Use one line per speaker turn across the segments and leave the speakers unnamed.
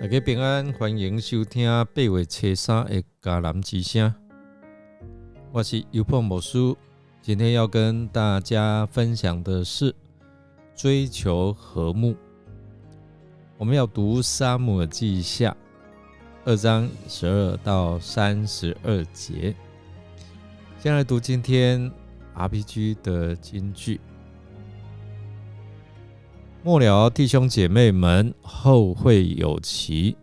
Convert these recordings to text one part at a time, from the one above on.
大家平安，欢迎收听8月初3的迦南之声。我是优破牧师，今天要跟大家分享的是追求和睦。我们要读撒母耳记下2章12到32节。先来读今天 RPG 的金句。末了，弟兄姐妹们，后会有期。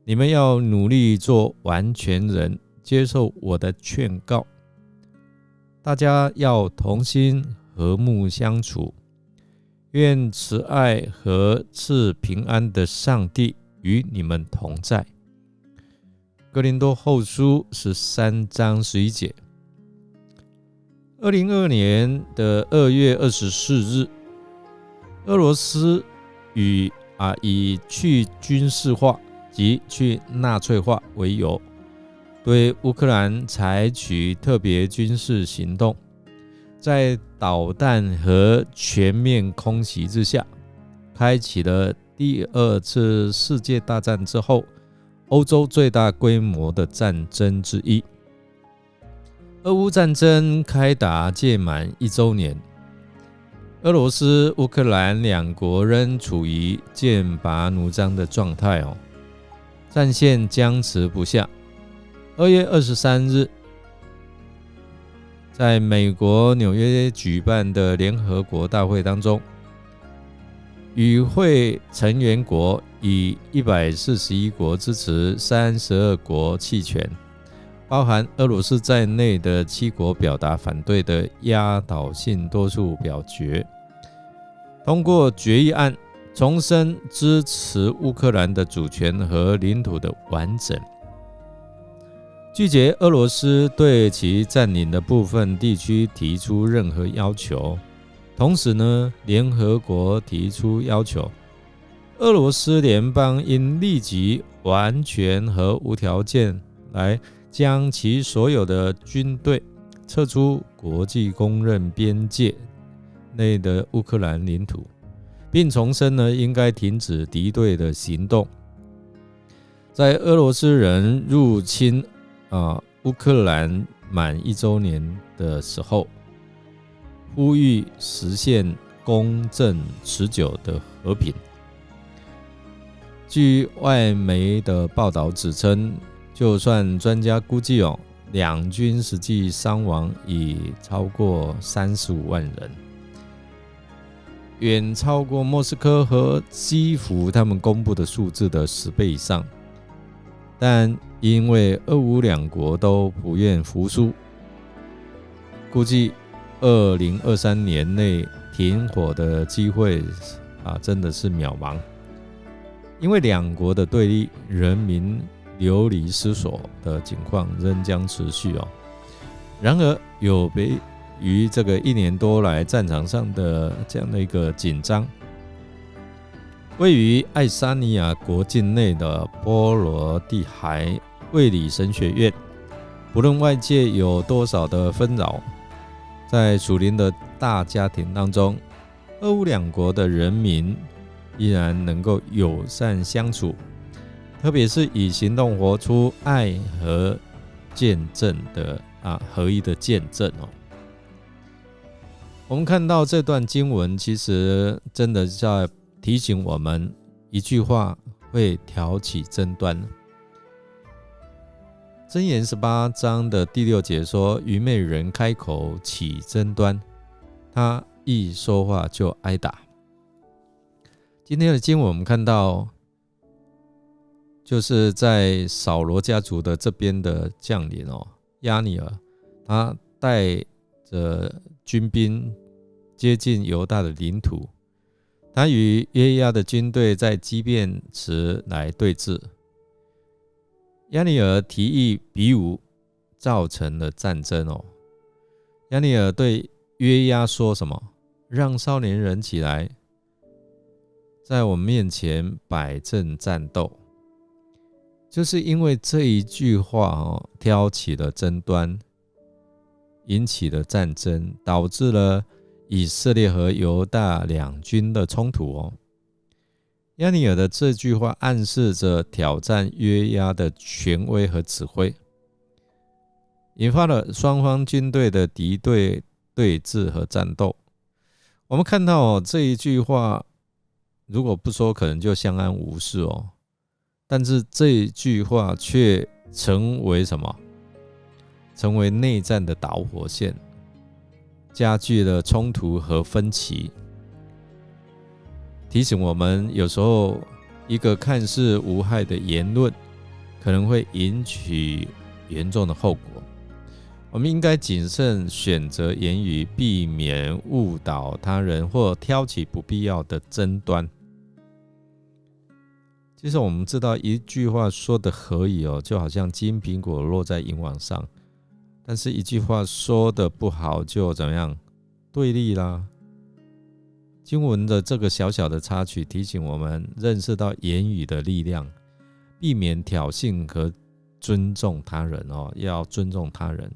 你们要努力做完全人，接受我的劝告。大家要同心和睦相处。愿慈爱和赐平安的上帝与你们同在。哥林多后书13章11节。2022年2月24日，俄罗斯以去军事化及去纳粹化为由，对乌克兰采取特别军事行动，在导弹和全面空袭之下，开启了第2次世界大战之后欧洲最大规模的战争之一。俄乌战争开打届满1周年，俄罗斯、乌克兰两国仍处于剑拔弩张的状态战线僵持不下。2月23日，在美国纽约举办的联合国大会当中，与会成员国以141国支持32国弃权，包含俄罗斯在内的7国表达反对的压倒性多数表决，通过决议案，重申支持乌克兰的主权和领土的完整，拒绝俄罗斯对其占领的部分地区提出任何要求。同时呢，联合国提出要求，俄罗斯联邦应立即完全和无条件来将其所有的军队撤出国际公认边界内的乌克兰领土，并重申应该停止敌对的行动。在俄罗斯人入侵乌克兰满1周年的时候，呼吁实现公正持久的和平。据外媒的报道指称，就算专家估计两军实际伤亡已超过35万人，远超过莫斯科和基辅他们公布的数字的10倍以上。但因为俄乌两国都不愿服输，估计2023年内停火的机会真的是渺茫。因为两国的对立，人民流离失所的情况仍将持续然而，有别于这个1年多来战场上的这样的一个紧张，位于爱沙尼亚国境内的波罗的海卫理神学院，不论外界有多少的纷扰，在属灵的大家庭当中，俄乌两国的人民依然能够友善相处，特别是以行动活出爱和见证的合一的见证我们看到这段经文，其实真的在提醒我们一句话会挑起争端。箴言18章的第6节说，愚昧人开口起争端，他一说话就挨打。今天的经文我们看到，就是在扫罗家族的这边的将领亚尼尔，他带着军兵接近犹大的领土，他与约押的军队在基遍池来对峙。亚尼尔提议比武，造成了战争亚尼尔对约押说什么？让少年人起来，在我们面前摆阵战斗。就是因为这一句话挑起了争端，引起了战争，导致了以色列和犹大两军的冲突亚尼尔的这句话暗示着挑战约押的权威和指挥，引发了双方军队的敌对对峙和战斗。我们看到这一句话，如果不说，可能就相安无事哦。但是这一句话却成为什么？成为内战的导火线，加剧了冲突和分歧。提醒我们，有时候一个看似无害的言论，可能会引起严重的后果。我们应该谨慎选择言语，避免误导他人或挑起不必要的争端。其实我们知道，一句话说的可以哦，就好像金苹果落在银网上；但是一句话说的不好，就怎么样？对立啦。经文的这个小小的插曲，提醒我们认识到言语的力量，避免挑衅和尊重他人哦，要尊重他人。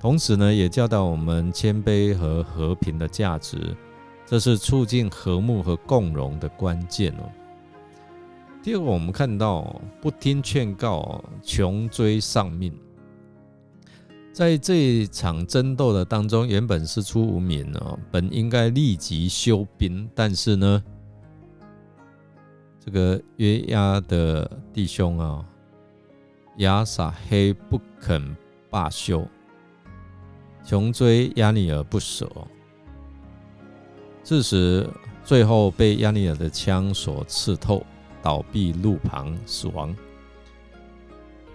同时呢，也教导我们谦卑和和平的价值，这是促进和睦和共荣的关键哦。第二个，我们看到不听劝告，穷追上命。在这一场争斗的当中，原本是出无名哦，本应该立即休兵，但是呢，这个约押的弟兄啊，亚撒黑不肯罢休，穷追亚尼尔不舍，致使最后被亚尼尔的枪所刺透，倒闭路旁死亡。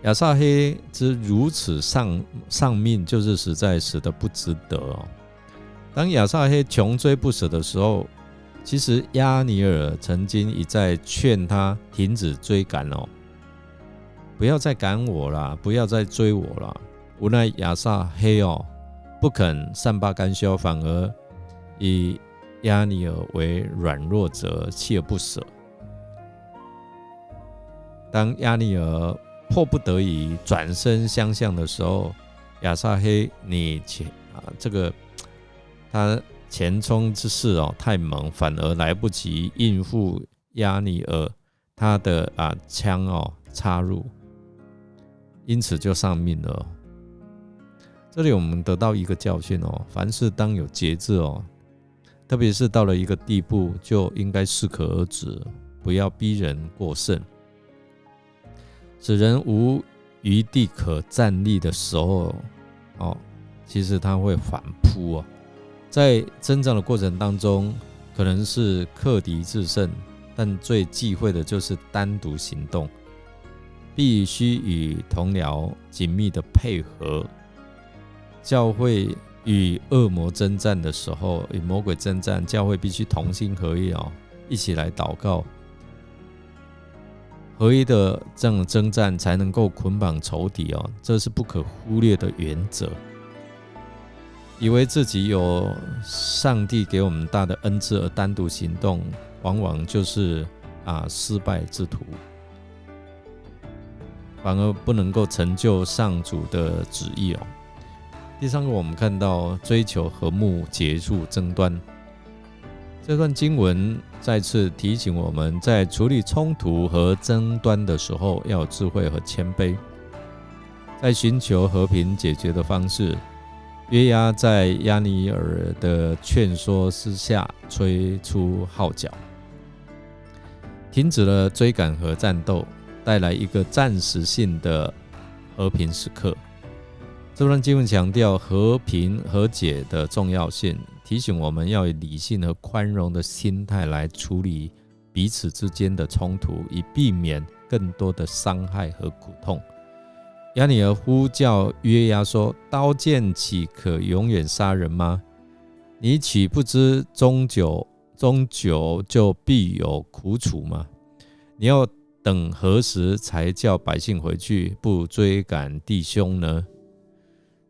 亚撒黑之如此丧命，就是实在死得不值得哦。当亚撒黑穷追不舍的时候，其实亚尼尔曾经一再劝他停止追赶哦，不要再赶我啦，不要再追我啦。无奈亚撒黑哦不肯善罢甘休，反而以亚尼尔为软弱者，锲而不舍。当亚尼尔迫不得已转身相向的时候，亚撒黑他前冲之势哦太猛，反而来不及应付亚尼尔他的枪哦插入，因此就丧命了。这里我们得到一个教训哦，凡事当有节制哦，特别是到了一个地步，就应该适可而止，不要逼人过甚。使人无余地可站立的时候哦，其实他会反扑哦。在征战的过程当中，可能是克敌制胜，但最忌讳的就是单独行动，必须与同僚紧密的配合。教会与恶魔征战的时候，与魔鬼征战，教会必须同心合意哦，一起来祷告。合一的这样的征战才能够捆绑仇敌哦，这是不可忽略的原则。以为自己有上帝给我们大的恩赐而单独行动，往往就是失败之徒，反而不能够成就上主的旨意哦。第三个，我们看到追求和睦，结束争端。这段经文再次提醒我们，在处理冲突和争端的时候，要有智慧和谦卑，在寻求和平解决的方式。约押在亚尼尔的劝说之下，催出号角，停止了追赶和战斗，带来一个暂时性的和平时刻。这段经文强调和平和解的重要性，提醒我们要以理性和宽容的心态来处理彼此之间的冲突，以避免更多的伤害和苦痛。亚尼尔呼叫约押说：“刀剑岂可永远杀人吗？你岂不知终久就必有苦楚吗？你要等何时才叫百姓回去，不追赶弟兄呢？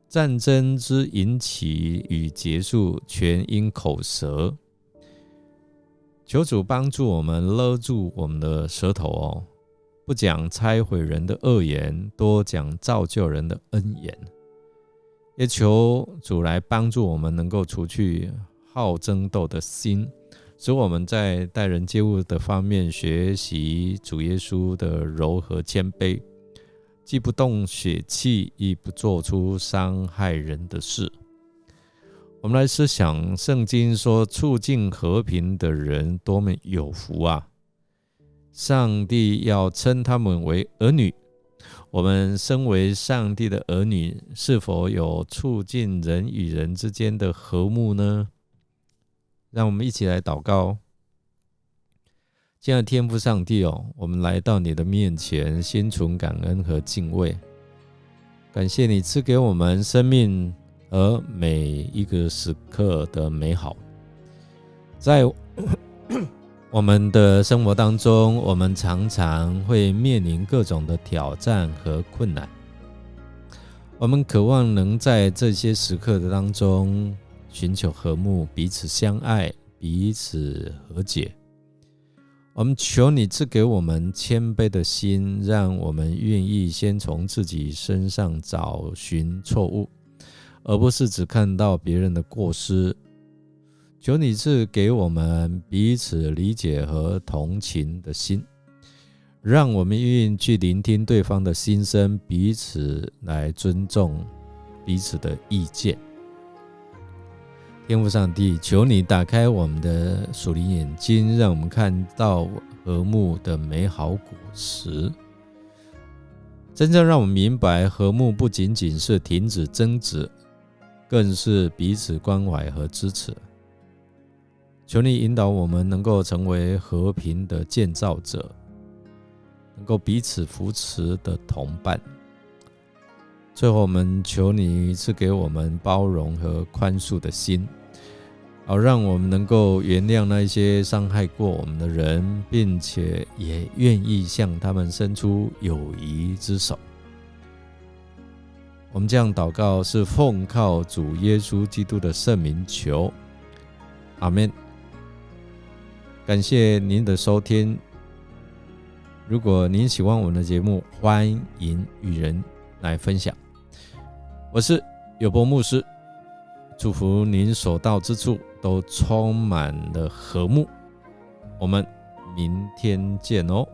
战争之引起与结束，全因口舌。求主帮助我们勒住我们的舌头哦，不讲拆毁人的恶言，多讲造就人的恩言。也求主来帮助我们，能够除去好争斗的心，使我们在待人接物的方面学习主耶稣的柔和谦卑，既不动血气，亦不做出伤害人的事。我们来思想圣经说，促进和平的人多么有福啊！上帝要称他们为儿女。我们身为上帝的儿女，是否有促进人与人之间的和睦呢？让我们一起来祷告。亲爱的天父上帝我们来到你的面前，心存感恩和敬畏，感谢你赐给我们生命和每一个时刻的美好。在我们的生活当中，我们常常会面临各种的挑战和困难，我们渴望能在这些时刻的当中寻求和睦，彼此相爱，彼此和解。我们求你赐给我们谦卑的心，让我们愿意先从自己身上找寻错误，而不是只看到别人的过失。求你赐给我们彼此理解和同情的心，让我们愿意去聆听对方的心声，彼此来尊重彼此的意见。天父上帝，求你打开我们的属灵眼睛，让我们看到和睦的美好果实，真正让我们明白，和睦不仅仅是停止争执，更是彼此关怀和支持。求你引导我们能够成为和平的建造者，能够彼此扶持的同伴。最后我们求你赐给我们包容和宽恕的心，好让我们能够原谅那些伤害过我们的人，并且也愿意向他们伸出友谊之手。我们这样祷告是奉靠主耶稣基督的圣名求，阿们。感谢您的收听。如果您喜欢我们的节目，欢迎与人来分享。我是友伯牧师，祝福您所到之处都充满了和睦。我们明天见哦。